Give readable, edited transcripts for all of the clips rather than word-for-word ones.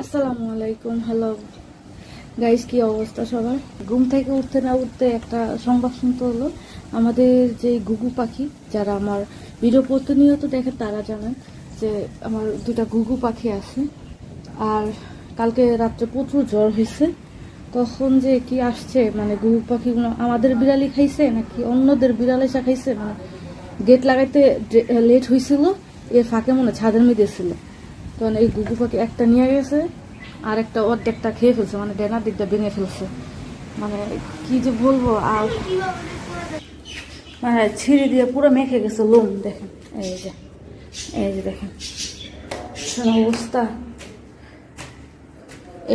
আসসালামু আলাইকুম। Hello guys, কি অবস্থা সবার? ঘুম থেকে উঠতে না উঠতে একটা সংবাদ শুনতে হলো। আমাদের যে ঘুঘু পাখি, যারা আমার ভিডিও প্রতিনিয়ত দেখেন তারা জানেন যে আমার দুটা ঘুঘু পাখি আছে। আর কালকে রাত্রে প্রচুর জ্বর হয়েছে। কখন যে কি আসছে, মানে ঘুঘু পাখিগুলো আমাদের বিড়ালি খাইছে নাকি অন্যদের বিড়াল এসে খাইছে, মানে গেট লাগাইতে লেট হয়েছিল, এর ফাঁকে মনে ছাদের মেয়ে ছিল। তখন এই ঘুঘু পাখি একটা নিয়ে গেছে, আর একটা অর্ধেকটা খেয়ে ফেলছে, মানে ডেনার দিকটা ভেঙে ফেলছে। মানে কি যে বলবো, আর মানে ছিঁড়ে দিয়ে পুরো মেখে গেছে লোম। দেখেন এই যে দেখেন অবস্থা।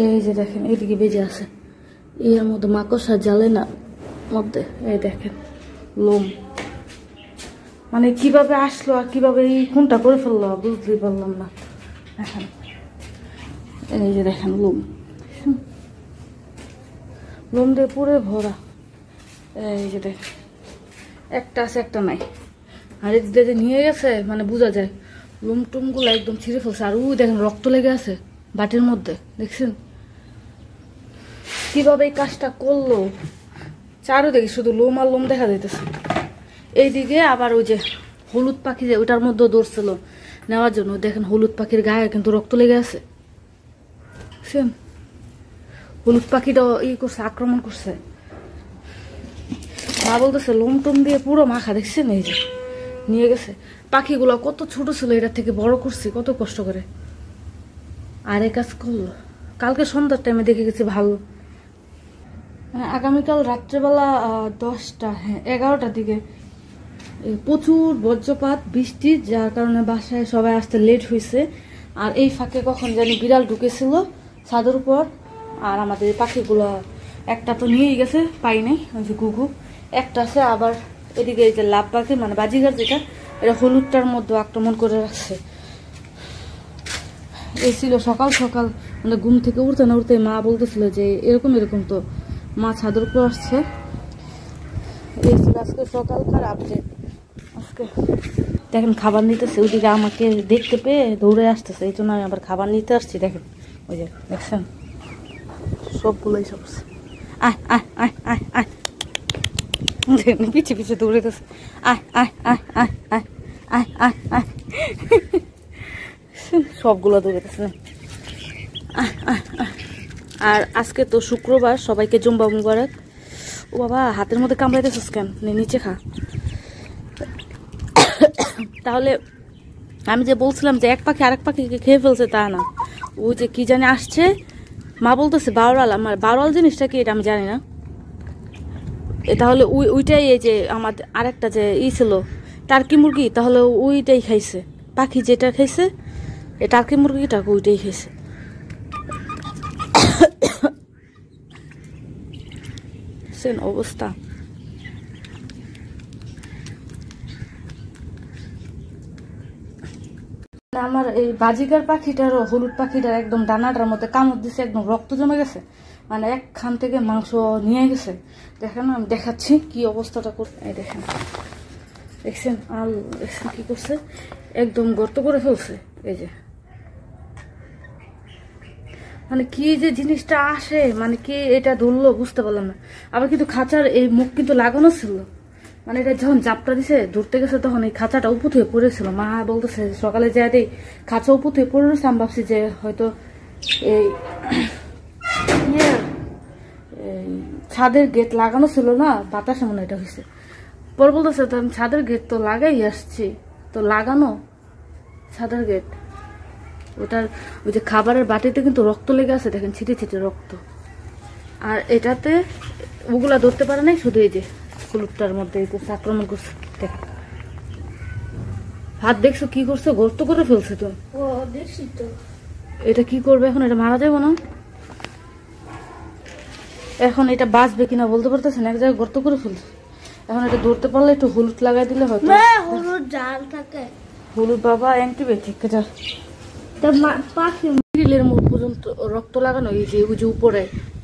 এই যে দেখেন এইদিকে বেজে আছে, এর মধ্যে মাকড়সা জ্বালে না মধ্যে। এই দেখেন লোম, মানে কিভাবে আসলো আর কিভাবে এই খুনটা করে ফেললো বুঝতেই পারলাম না। দেখেন এই যে দেখেন লোম দিয়ে পুরো ভরা। এই যে দেখেন একটা আছে একটা নাই, আর এই যে নিয়ে গেছে, মানে বোঝা যায় লোম টুমগুলো একদম ছিঁড়ে ফেলছে। আর ওই দেখেন রক্ত লেগে আছে বাটির মধ্যে, দেখছেন কিভাবে এই কাজটা করলো। চারোদিকে শুধু লোম আর লোম দেখা যাইতেছে। এইদিকে আবার ওই যে হলুদ পাখি, যে ওইটার মধ্যে দৌড়ছিল নেওয়ার জন্য, দেখেন হলুদ পাখির গায়ে কিন্তু রক্ত লেগে আছে। বুঝছেন, হলুদ পাখিটা করছে, আক্রমণ করছে। মা বলতেছে লোম টুম দিয়ে পুরো মাখা, দেখছেন এই যে নিয়ে গেছে। পাখিগুলো কত ছোট ছিল, এটার থেকে বড় করছি কত কষ্ট করে, আর এ কাজ করলো। কালকে সন্ধ্যার টাইমে দেখে গেছি ভালো, মানে আগামীকাল রাত্রেবেলা 10টা 11টার দিকে প্রচুর বজ্রপাত বৃষ্টি, যার কারণে বাসায় সবাই আসতে লেট হয়েছে। আর এই ফাঁকে কখন জানি বিড়াল ঢুকেছিল ছাদের উপর। আর আমাদের পাখিগুলো একটা তো নিয়েই গেছে, পাই নাই, ওই যে ঘুঘু একটা আছে। আবার এদিকে এই যে লাভ পাখি, মানে বাজিগার যেটা, এটা হলুদটার মধ্যে আক্রমণ করে রাখছে। এই ছিল সকাল সকাল, মানে ঘুম থেকে উঠতে না উঠতে মা বলতেছিল যে এরকম তো। মা ছাদের উপর আসছে। এই ছিল আজকে সকালকার আপডেট। আজকে দেখেন খাবার নিতেছে, ওইদিকে আমাকে দেখতে পেয়ে দৌড়ে আসতেছে, এই জন্য আমি আবার খাবার নিতে আসছি। দেখেন ওই যে দেখছেন সবগুলোই সব আয় আয় আয় আয় আয়, পিছিয়ে পিছিয়ে দৌড়েতেছে। আয় আয় আয় আয় আয় আয় আয় আয়, সবগুলো দৌড়েতেছে না। আর আজকে তো শুক্রবার, সবাইকে জুম্বা মুবারক। ও বাবা, হাতের মধ্যে কামড়াইতেছিস কেন? নিচে খা। তাহলে আমি যে বলছিলাম যে এক পাখি আরেক পাখিকে খেয়ে ফেলছে, তা না, ওই যে কি জানি আসছে, মা বলতেছে বাউরাল। আমার বাউরাল জিনিসটা কি এটা আমি জানি না। তাহলে ওইটাই, এই যে আমাদের আরেকটা যে ছিল টার্কি মুরগি, তাহলে ওইটাই খাইছে। পাখি যেটা খাইছে এই টার্কি মুরগিটা ওইটাই খাইছে। অবস্থা আমার এই বাজিকার পাখিটারও, হলুদ পাখিটার একদম ডানাটার মধ্যে কামড় দিছে, একদম রক্ত জমে গেছে, মানে একখান থেকে মাংস নিয়ে গেছে। দেখেন আমি দেখাচ্ছি কি অবস্থাটা করছে। এই দেখেন, দেখছেন আল, দেখছেন কি করছে, একদম গর্ত করে ফেলছে। এই যে মানে কি যে জিনিসটা আসে, মানে কি এটা ধরলো বুঝতে পারলাম না। আবার কিন্তু খাঁচার এই মুখ কিন্তু লাগানো ছিল, মানে এটা যখন জাপটা দিছে ধরতে গেছে তখন এই খাঁচাটা উপর হয়ে পড়েছিল। মা বলতেছে সকালে যাই দেই খাঁচা উপর হয়ে পড়ে রয়েছে। আমি ভাবছি যে হয়তো এই ছাদের গেট লাগানো ছিল না, বাতাসে মনে এটা হয়েছে। পরে বলতেছে তো আমি ছাদের গেট তো লাগাই আসছি, তো লাগানো ছাদের গেট। ওটার ওই যে খাবারের বাটিতে কিন্তু রক্ত লেগে আছে, দেখেন ছিটে ছিটে রক্ত। আর এটাতে ওগুলা ধরতে পারে নাই, শুধু এই যে হলুদটার মধ্যে আক্রমণ করছে। দেখেন হাত, দেখছো কি করছে, গর্ত করে ফেলছে। তো দেখছি তো, এটা কি করবে এখন? এটা মারা যাবে না এখন, এটা বাঁচবে কিনা বলতে পারতেছে না, এক জায়গায় গর্ত করে ফেলছে। এখন এটা ধরতে পারলে একটু হলুদ লাগাই দিলে হয়তো। হলুদ জাল থাকে, হলুদ বাবা অ্যান্টিবায়োটিক। গ্রিলের মুখ পর্যন্ত রক্ত লাগানো, এই যে ওই যে উপরে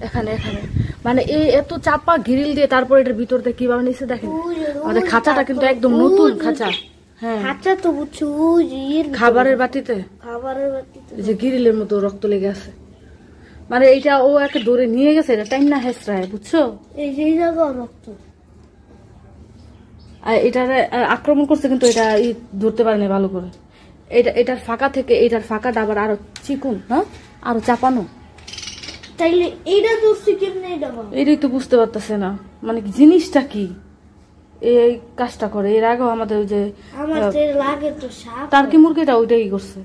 এখানে এখানে, মানে এই এত চাপা গ্রিল দিয়ে তারপর এটার ভিতর দিয়ে কিভাবে নিচে। দেখেন আমাদের খাঁচাটা কিন্তু একদম নতুন খাঁচা। হ্যাঁ খাঁচা তো বুঝছো, খাবারের বাটিতে, খাবারের বাটিতে যে গ্রিলের মতো রক্ত লেগে আছে। মানে এইটা ও একে ধরে নিয়ে গেছে, এটা টাইম না হেসরায়, বুঝছো? এই যে জায়গা রক্ত। আর এটার আক্রমণ করছে, কিন্তু এটা ধরতে পারে না ভালো করে। এটার ফাঁকা থেকে এটার ফাঁকাটা আবার আরো চিকুন, হ্যাঁ, আরো চাপানো। তাইলে এইটা ধরছি কেমনে? এটাই তো বুঝতে পারতেছে না, মানে জিনিসটা কি এই কাজটা করে। এর আগেও আমাদের ওই যে আমার লাগে তো সাপ। টার্কি মুরগিটা ওইটাই করছে।